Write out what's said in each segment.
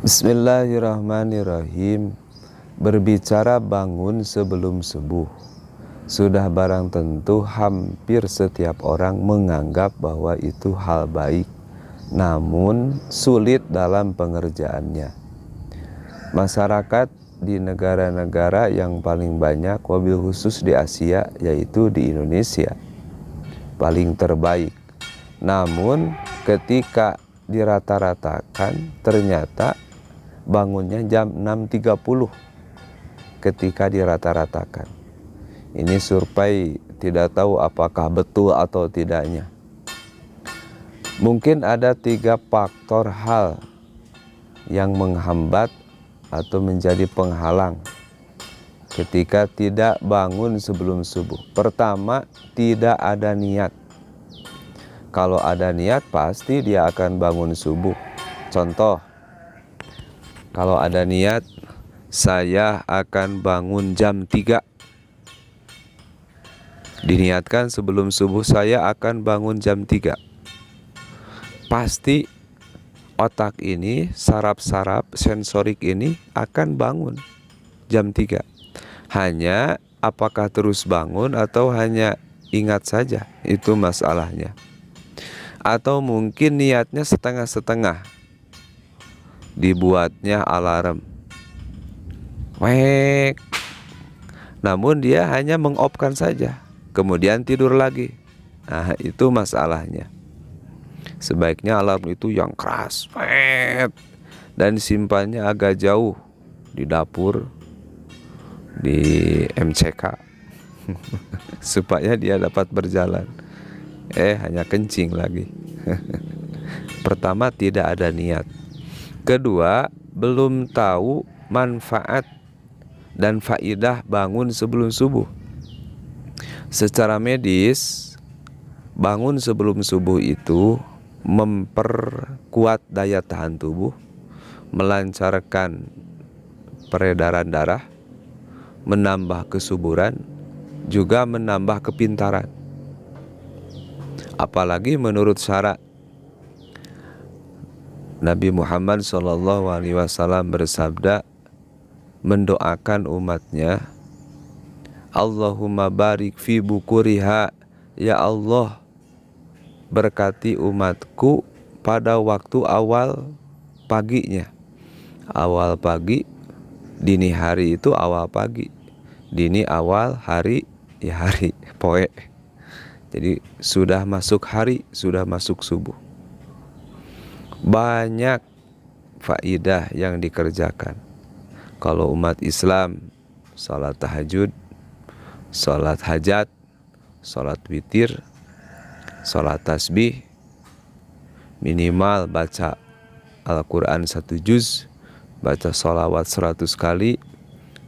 Bismillahirrahmanirrahim. Berbicara bangun sebelum subuh, sudah barang tentu hampir setiap orang menganggap bahwa itu hal baik, namun sulit dalam pengerjaannya. Masyarakat di negara-negara yang paling banyak, wabil khusus di Asia, yaitu di Indonesia, paling terbaik. Namun ketika dirata-ratakan, ternyata bangunnya jam 6.30 ketika dirata-ratakan. Ini survei, tidak tahu apakah betul atau tidaknya. Mungkin ada 3 faktor hal yang menghambat atau menjadi penghalang ketika tidak bangun sebelum subuh. Pertama, tidak ada niat. Kalau ada niat, pasti dia akan bangun subuh. Contoh, kalau ada niat, saya akan bangun jam 3. Diniatkan sebelum subuh saya akan bangun jam 3. Pasti otak ini, saraf-saraf sensorik ini akan bangun jam 3. Hanya apakah terus bangun atau hanya ingat saja, itu masalahnya. Atau mungkin niatnya setengah-setengah. Dibuatnya alarm, wek, namun dia hanya mengopkan saja, kemudian tidur lagi. Nah, itu masalahnya. Sebaiknya alarm itu yang keras, wek, dan simpannya agak jauh di dapur, di MCK supaya dia dapat berjalan. Hanya kencing lagi. Pertama, tidak ada niat. Kedua, belum tahu manfaat dan faidah bangun sebelum subuh. Secara medis, bangun sebelum subuh itu memperkuat daya tahan tubuh, melancarkan peredaran darah, menambah kesuburan, juga menambah kepintaran. Apalagi menurut syarak Nabi Muhammad SAW bersabda, mendoakan umatnya, Allahumma barik fi bukuriha, ya Allah, berkati umatku pada waktu awal paginya. Awal pagi, dini hari itu awal pagi, dini awal hari, ya hari, poe. Jadi sudah masuk hari, sudah masuk subuh. Banyak faidah yang dikerjakan. Kalau umat Islam, salat tahajud, salat hajat, salat witir, salat tasbih, minimal baca Al-Quran 1 juz, baca sholawat 100 kali,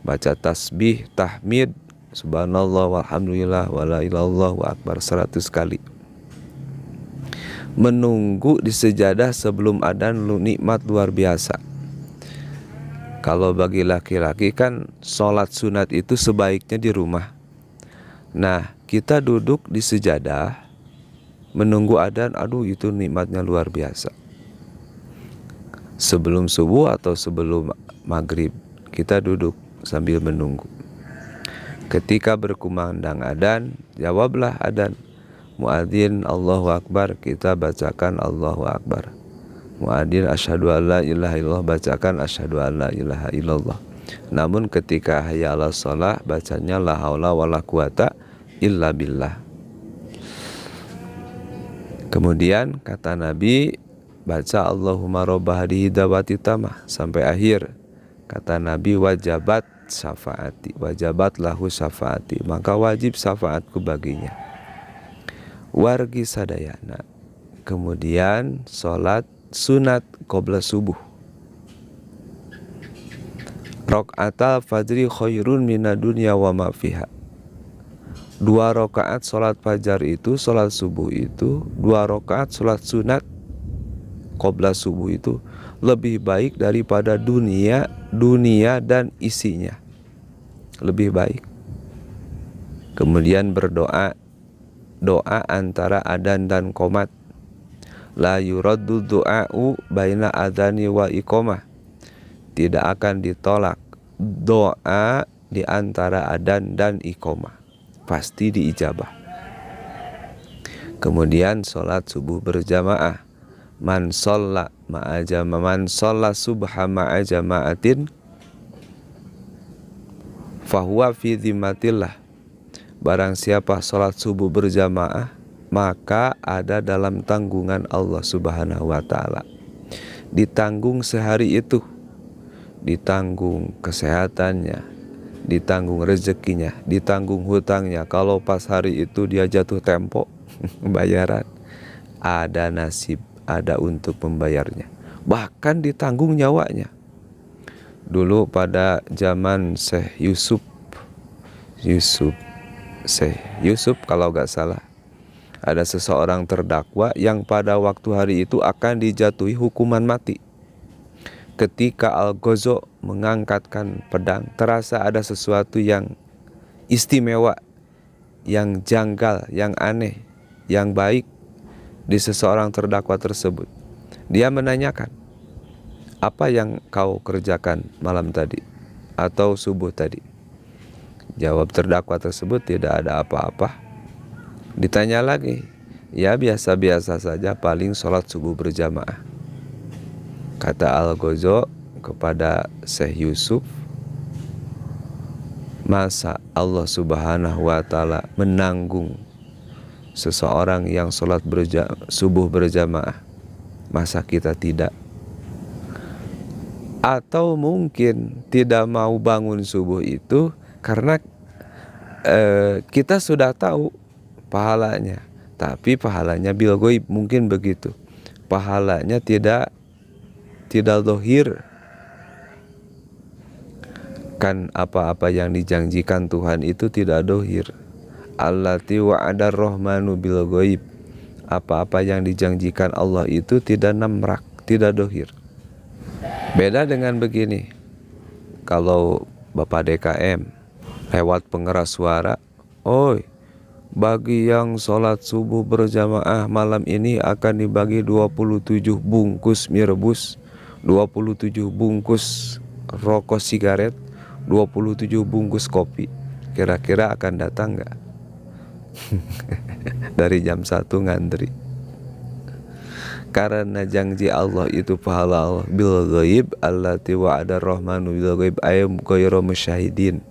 baca tasbih, tahmid, subhanallah walhamdulillah wala ilaha illallah wa akbar 100 kali. Menunggu di sejadah sebelum adzan nikmat luar biasa. Kalau bagi laki-laki kan sholat sunat itu sebaiknya di rumah. Nah, kita duduk di sejadah menunggu adzan, aduh itu nikmatnya luar biasa. Sebelum subuh atau sebelum maghrib, kita duduk sambil menunggu. Ketika berkumandang adzan, jawablah adzan. Muadzin Allahu Akbar, kita bacakan Allahu Akbar. Muadzin asyhadu alla ilaha illallah, bacakan asyhadu alla ilaha illallah. Namun ketika hayya 'alas shalah, bacanya la haula wala quwata illa billah. Kemudian kata Nabi, baca Allahumma robba hadhihi da'wati tamah sampai akhir. Kata Nabi, wajabat syafaati, wajabat lahu syafaati, maka wajib syafaatku baginya. Wargi sadayana. Kemudian sholat sunat qobla subuh. Rok'atal fajri khairun minad dunya wa ma fiha. 2 rakaat sholat fajar itu, sholat subuh itu, 2 rakaat sholat sunat qobla subuh itu lebih baik daripada dunia dan isinya. Lebih baik. Kemudian berdoa, doa antara adzan dan qomat. La yuraddu du'a'u baina adzani wa iqamah. tidak akan ditolak doa di antara adzan dan iqamah, pasti diijabah. Kemudian sholat subuh berjamaah, man sholla subha ma'a jama'atin fahuwa fi dhimmatillah. Barang siapa sholat subuh berjamaah, maka ada dalam tanggungan Allah Subhanahu wa ta'ala. Ditanggung sehari itu, ditanggung kesehatannya, ditanggung rezekinya, ditanggung hutangnya. Kalau pas hari itu dia jatuh tempo bayaran, ada nasib, ada untuk membayarnya. Bahkan ditanggung nyawanya. Dulu pada zaman Syekh Yusuf kalau gak salah, ada seseorang terdakwa yang pada waktu hari itu akan dijatuhi hukuman mati. Ketika Al-Ghazo mengangkatkan pedang, terasa ada sesuatu yang istimewa, yang janggal, yang aneh, yang baik di seseorang terdakwa tersebut. Dia menanyakan, apa yang kau kerjakan malam tadi atau subuh tadi? Jawab terdakwa tersebut, tidak ada apa-apa. Ditanya lagi, ya biasa-biasa saja, paling sholat subuh berjamaah. Kata Al-Ghazo kepada Syekh Yusuf, masa Allah Subhanahu wa ta'ala menanggung seseorang yang sholat subuh berjamaah, masa kita tidak? Atau mungkin tidak mau bangun subuh itu karena kita sudah tahu pahalanya, tapi pahalanya bil ghaib, mungkin begitu. Pahalanya tidak dohir. Kan apa-apa yang dijanjikan Tuhan itu tidak dohir. Allati wa'adar rahmanu bil ghaib. Apa-apa yang dijanjikan Allah itu tidak namrak, tidak dohir. Beda dengan begini, kalau Bapak DKM lewat pengeras suara, oi, bagi yang sholat subuh berjamaah malam ini akan dibagi 27 bungkus mie rebus, 27 bungkus rokok sigaret, 27 bungkus kopi. Kira-kira akan datang gak? Dari jam 1 ngantri. Karena janji Allah itu pahala Allah bil ghaib, allati wa'ada rahmanu bil ghaib ay ghairu musyahidin,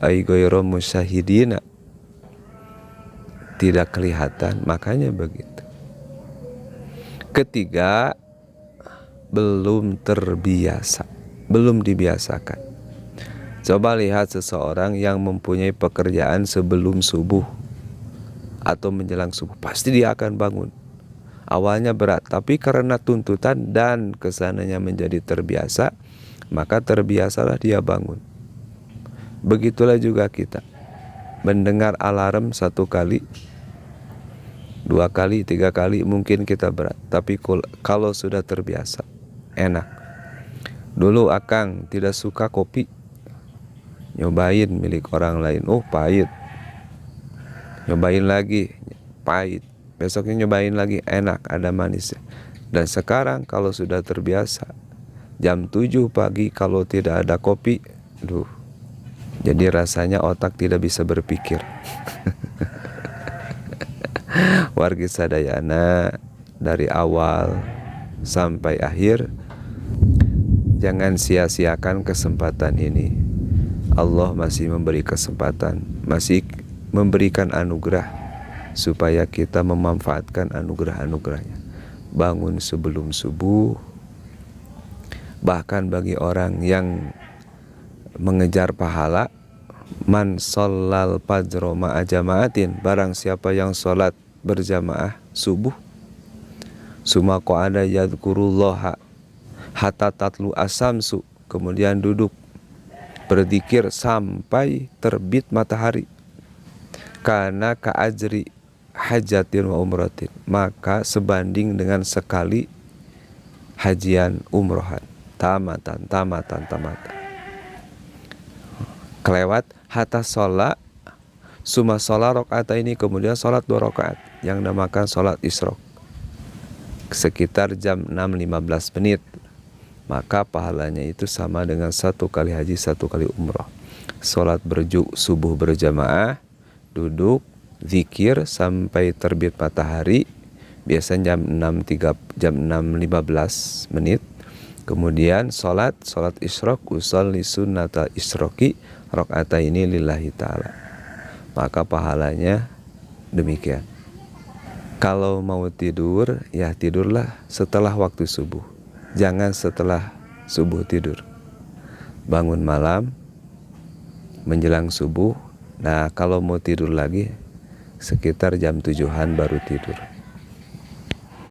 ay ghairu musyahidina, tidak kelihatan, makanya begitu. Ketiga, belum terbiasa, belum dibiasakan. Coba lihat seseorang yang mempunyai pekerjaan sebelum subuh atau menjelang subuh, pasti dia akan bangun. Awalnya berat, tapi karena tuntutan dan kesananya menjadi terbiasa, maka terbiasalah dia bangun. Begitulah juga kita. Mendengar alarm 1 kali, 2 kali, 3 kali mungkin kita berat, tapi kalau sudah terbiasa, enak. Dulu Akang tidak suka kopi, nyobain milik orang lain, oh pahit. Nyobain lagi, pahit. Besoknya nyobain lagi, enak, ada manisnya. Dan sekarang kalau sudah terbiasa, jam 7 pagi kalau tidak ada kopi, jadi rasanya otak tidak bisa berpikir. Wargi sadayana, dari awal sampai akhir, jangan sia-siakan kesempatan ini. Allah masih memberi kesempatan, masih memberikan anugerah, supaya kita memanfaatkan anugerah-anugerahnya. Bangun sebelum subuh. Bahkan bagi orang yang mengejar pahala, man shollal fajro ma'a jama'atin, barang siapa yang sholat berjamaah subuh, summa qa'ada yadhkurullaha hatta tatlu asamsu, kemudian duduk berzikir sampai terbit matahari, karena ka'ajri hajatin wa umratin, maka sebanding dengan sekali hajian umrohan. Tamatan. Kelewat hatta sholat summa sholat rokaat ini, kemudian sholat 2 rakaat yang namakan sholat isyraq, sekitar jam 6.15 menit. maka pahalanya itu sama dengan 1 kali haji, 1 kali umroh. Sholat subuh berjamaah, duduk, zikir sampai terbit matahari, biasanya jam 6.15 menit. Kemudian sholat isyraq, usolli sunnatal isyraqi rakaataini lillahi ta'ala. Maka pahalanya demikian. Kalau mau tidur, ya tidurlah setelah waktu subuh. Jangan setelah subuh tidur. Bangun malam menjelang subuh. Nah, kalau mau tidur lagi sekitar jam 7-an baru tidur.